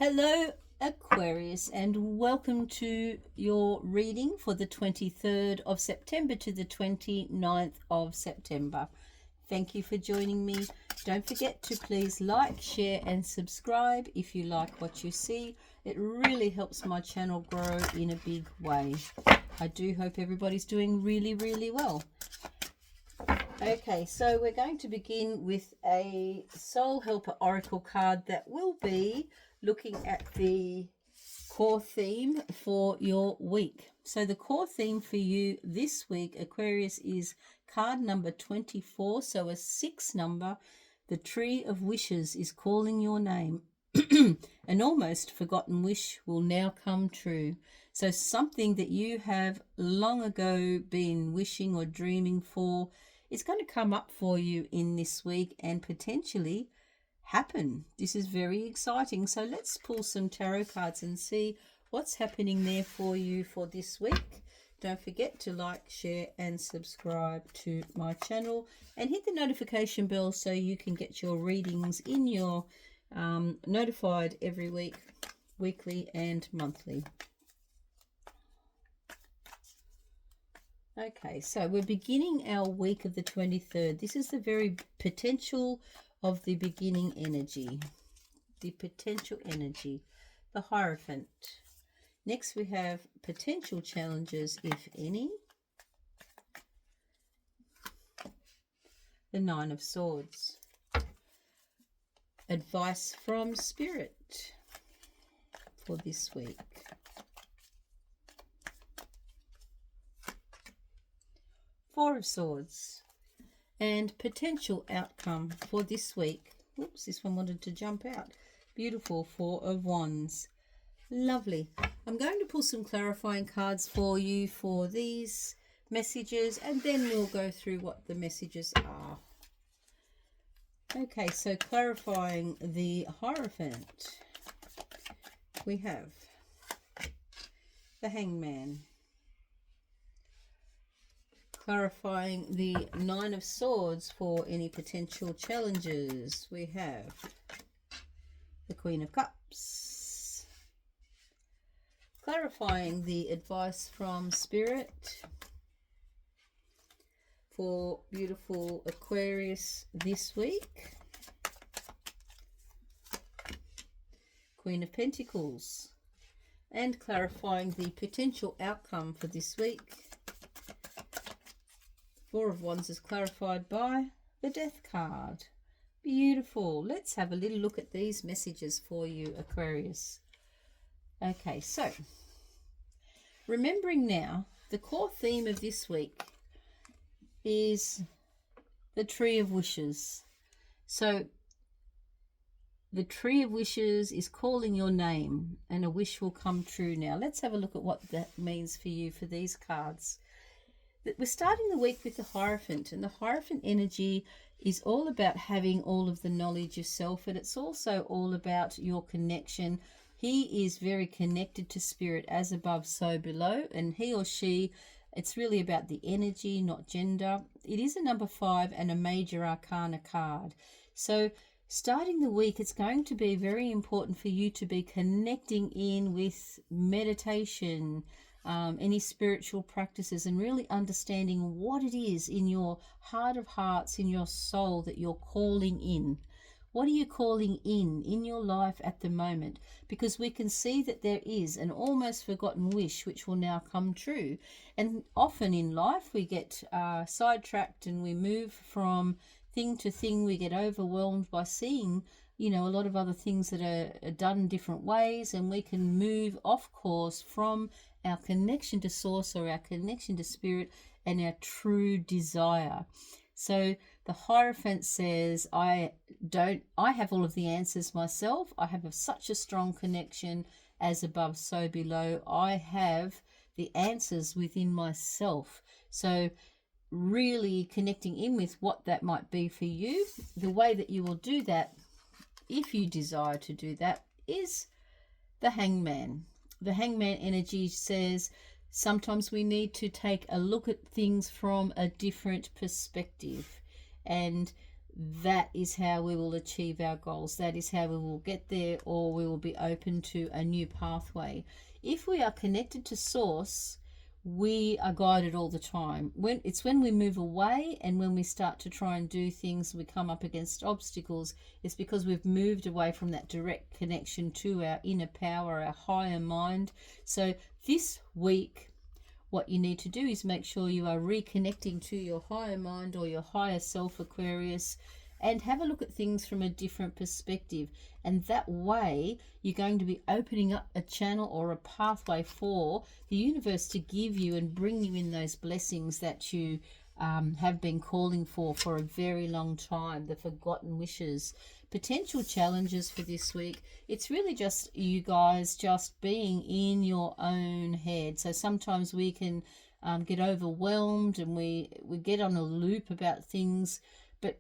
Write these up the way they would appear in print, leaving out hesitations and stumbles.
Hello, Aquarius, and welcome to your reading for the 23rd of September to the 29th of September. Thank you for joining me. Don't forget to please like, share, and subscribe if you like what you see. It really helps my channel grow in a big way. I do hope everybody's doing really, really well. Okay, so we're going to begin with a Soul Helper Oracle card that will be looking at the core theme for your week. So the core theme for you this week, Aquarius, is card number 24, so a 6 number. The Tree of Wishes is calling your name. An almost forgotten wish will now come true. So something that you have long ago been wishing or dreaming for is going to come up for you in this week and potentially happen. This is very exciting. So let's pull some tarot cards and see what's happening there for you for this week. Don't forget to like, share, and subscribe to my channel and hit the notification bell so you can get your readings in your notified every week, weekly and monthly. Okay, so we're beginning our week of the 23rd. This is the very potential of the beginning energy, the potential energy, the Hierophant. Next we have potential challenges, if any, the Nine of Swords, advice from Spirit for this week, Four of Swords, and potential outcome for this week. Oops, this one wanted to jump out. Beautiful, Four of Wands. Lovely. I'm going to pull some clarifying cards for you for these messages, and then we'll go through what the messages are. Okay, so clarifying the Hierophant, we have the Hangman. Clarifying the Nine of Swords for any potential challenges, we have the Queen of Cups. Clarifying the advice from Spirit for beautiful Aquarius this week, Queen of Pentacles. And clarifying the potential outcome for this week, Four of Wands is clarified by the Death card. Beautiful. Let's have a little look at these messages for you, Aquarius. Okay, so remembering now, the core theme of this week is the Tree of Wishes. So the Tree of Wishes is calling your name and a wish will come true. Now let's have a look at what that means for you for these cards. We're starting the week with the Hierophant, and the Hierophant energy is all about having all of the knowledge yourself, and it's also all about your connection. He is very connected to Spirit, as above, so below, and he or she, it's really about the energy, not gender. It is a number 5 and a major arcana card. So starting the week, it's going to be very important for you to be connecting in with meditation, any spiritual practices, and really understanding what it is in your heart of hearts, in your soul, that you're calling in. What are you calling in your life at the moment? Because we can see that there is an almost forgotten wish which will now come true. And often in life we get sidetracked and we move from thing to thing. We get overwhelmed by seeing, a lot of other things that are done different ways, and we can move off course from our connection to Source or our connection to Spirit and our true desire. So the Hierophant says, I have all of the answers myself. I have such a strong connection, as above, so below. I have the answers within myself. So really connecting in with what that might be for you. The way that you will do that, if you desire to do that, is the Hangman. The Hangman energy says sometimes we need to take a look at things from a different perspective. And that is how we will achieve our goals. That is how we will get there, or we will be open to a new pathway. If we are connected to source, we are guided all the time. When we move away and when we start to try and do things, we come up against obstacles, it's because we've moved away from that direct connection to our inner power, our higher mind. So this week, what you need to do is make sure you are reconnecting to your higher mind or your higher self, Aquarius, and have a look at things from a different perspective. And that way, you're going to be opening up a channel or a pathway for the universe to give you and bring you in those blessings that you have been calling for a very long time, the forgotten wishes. Potential challenges for this week, it's really just you guys just being in your own head. So sometimes we can get overwhelmed and we get on a loop about things, but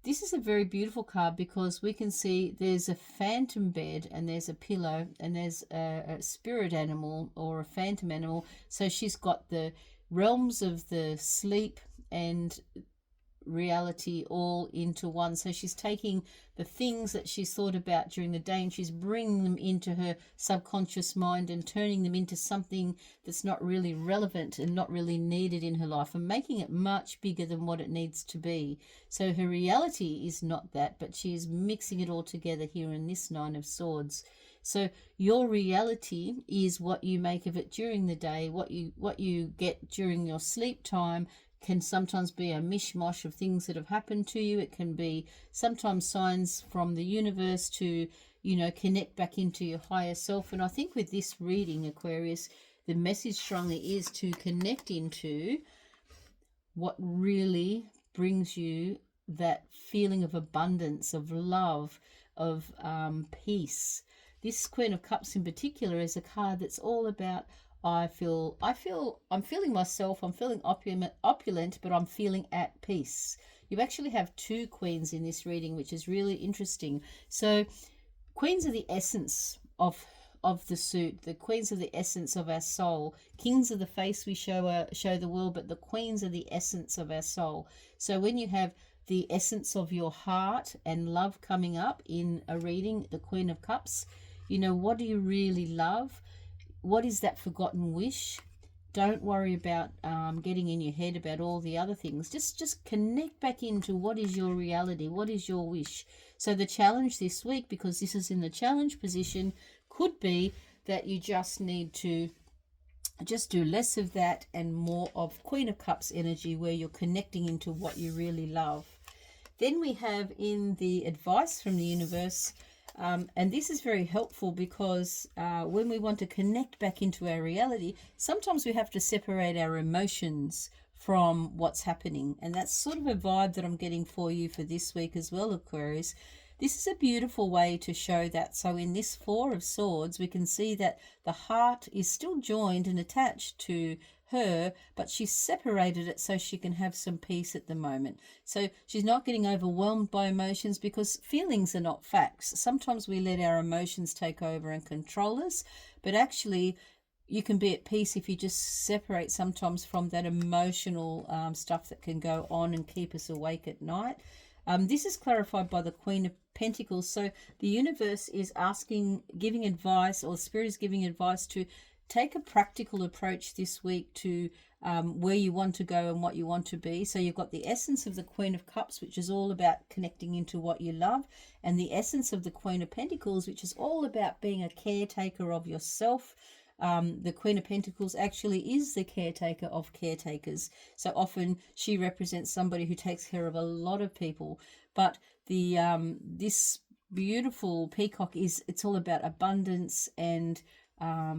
this is a very beautiful card because we can see there's a phantom bed and there's a pillow and there's a spirit animal or a phantom animal. So she's got the realms of the sleep and reality all into one. So she's taking the things that she's thought about during the day and she's bringing them into her subconscious mind and turning them into something that's not really relevant and not really needed in her life, and making it much bigger than what it needs to be. So her reality is not that, but she is mixing it all together here in this Nine of Swords. So your reality is what you make of it during the day. What you get during your sleep time can sometimes be a mishmash of things that have happened to you. It can be sometimes signs from the universe to, connect back into your higher self. And I think with this reading, Aquarius, the message strongly is to connect into what really brings you that feeling of abundance, of love, of peace. This Queen of Cups in particular is a card that's all about I'm feeling myself, I'm feeling opulent, but I'm feeling at peace. You actually have two queens in this reading, which is really interesting. So queens are the essence of the suit. The queens are the essence of our soul. Kings are the face we show the world, but the queens are the essence of our soul. So when you have the essence of your heart and love coming up in a reading, the Queen of Cups, what do you really love? What is that forgotten wish? Don't worry about getting in your head about all the other things. Just connect back into what is your reality, what is your wish. So the challenge this week, because this is in the challenge position, could be that you just need to just do less of that and more of Queen of Cups energy, where you're connecting into what you really love. Then we have in the advice from the universe, and this is very helpful because when we want to connect back into our reality, sometimes we have to separate our emotions from what's happening. And that's sort of a vibe that I'm getting for you for this week as well, Aquarius. This is a beautiful way to show that. So in this Four of Swords, we can see that the heart is still joined and attached to her, but she's separated it so she can have some peace at the moment. So she's not getting overwhelmed by emotions, because feelings are not facts. Sometimes we let our emotions take over and control us, but actually you can be at peace if you just separate sometimes from that emotional stuff that can go on and keep us awake at night. This is clarified by the Queen of Pentacles. So the universe is giving advice, or Spirit is giving advice to take a practical approach this week to where you want to go and what you want to be. So you've got the essence of the Queen of Cups, which is all about connecting into what you love, and the essence of the Queen of Pentacles, which is all about being a caretaker of yourself. The Queen of Pentacles actually is the caretaker of caretakers. So often she represents somebody who takes care of a lot of people. But the this beautiful peacock it's all about abundance and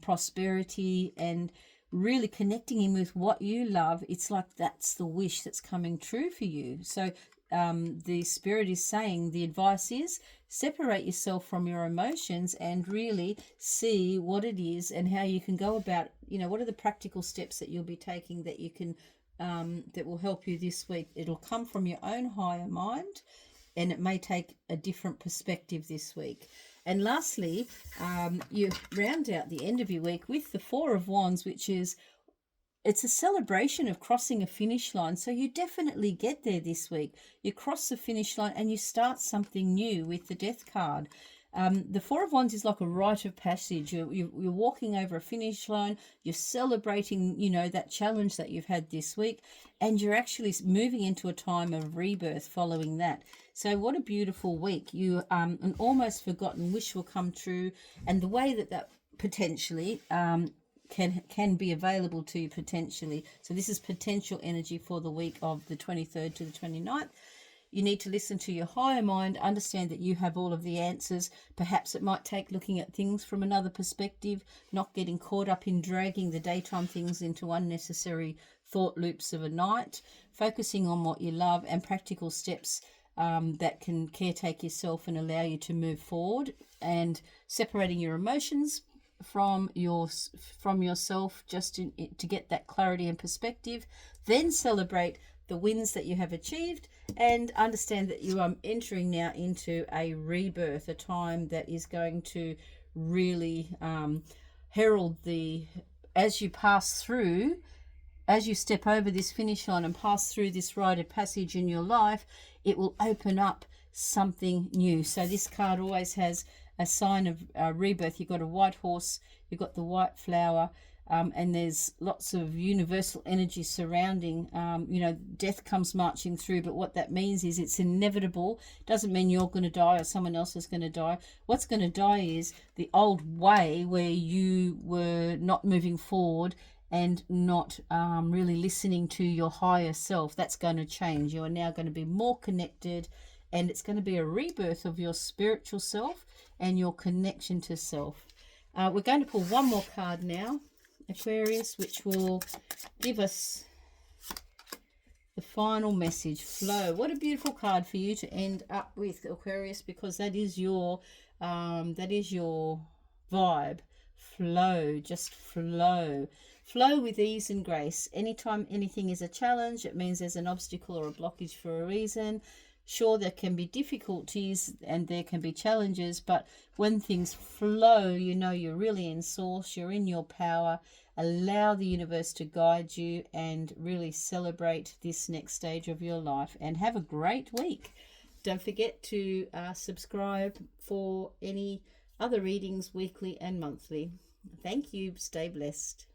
prosperity, and really connecting in with what you love. It's like that's the wish that's coming true for you. So the Spirit is saying, the advice is separate yourself from your emotions and really see what it is and how you can go about, what are the practical steps that you'll be taking that you can that will help you this week. It'll come from your own higher mind, and it may take a different perspective this week. And lastly, you round out the end of your week with the Four of Wands, which is it's a celebration of crossing a finish line. So you definitely get there this week. You cross the finish line and you start something new with the Death card. The Four of Wands is like a rite of passage. You're walking over a finish line. You're celebrating, you know, that challenge that you've had this week, and you're actually moving into a time of rebirth following that. So what a beautiful week. You an almost forgotten wish will come true, and the way that potentially can be available to you potentially. So this is potential energy for the week of the 23rd to the 29th. You need to listen to your higher mind, understand that you have all of the answers. Perhaps it might take looking at things from another perspective, not getting caught up in dragging the daytime things into unnecessary thought loops of a night, focusing on what you love and practical steps that can caretake yourself and allow you to move forward, and separating your emotions from yourself just to get that clarity and perspective. Then celebrate the wins that you have achieved, and understand that you are entering now into a rebirth, a time that is going to really herald as you step over this finish line and pass through this rite of passage in your life, it will open up something new. So this card always has a sign of rebirth. You've got a white horse, you've got the white flower, and there's lots of universal energy surrounding. You know, death comes marching through, but what that means is it's inevitable. Doesn't mean you're going to die or someone else is going to die. What's going to die is the old way where you were not moving forward and not really listening to your higher self. That's going to change. You are now going to be more connected, and it's going to be a rebirth of your spiritual self and your connection to self. We're going to pull one more card now, Aquarius, which will give us the final message, flow. What a beautiful card for you to end up with, Aquarius, because that is your vibe. Flow, just flow. Flow with ease and grace. Anytime anything is a challenge, it means there's an obstacle or a blockage for a reason. Sure, there can be difficulties and there can be challenges, but when things flow, you know you're really in source, you're in your power. Allow the universe to guide you and really celebrate this next stage of your life, and have a great week. Don't forget to subscribe for any other readings weekly and monthly. Thank you. Stay blessed.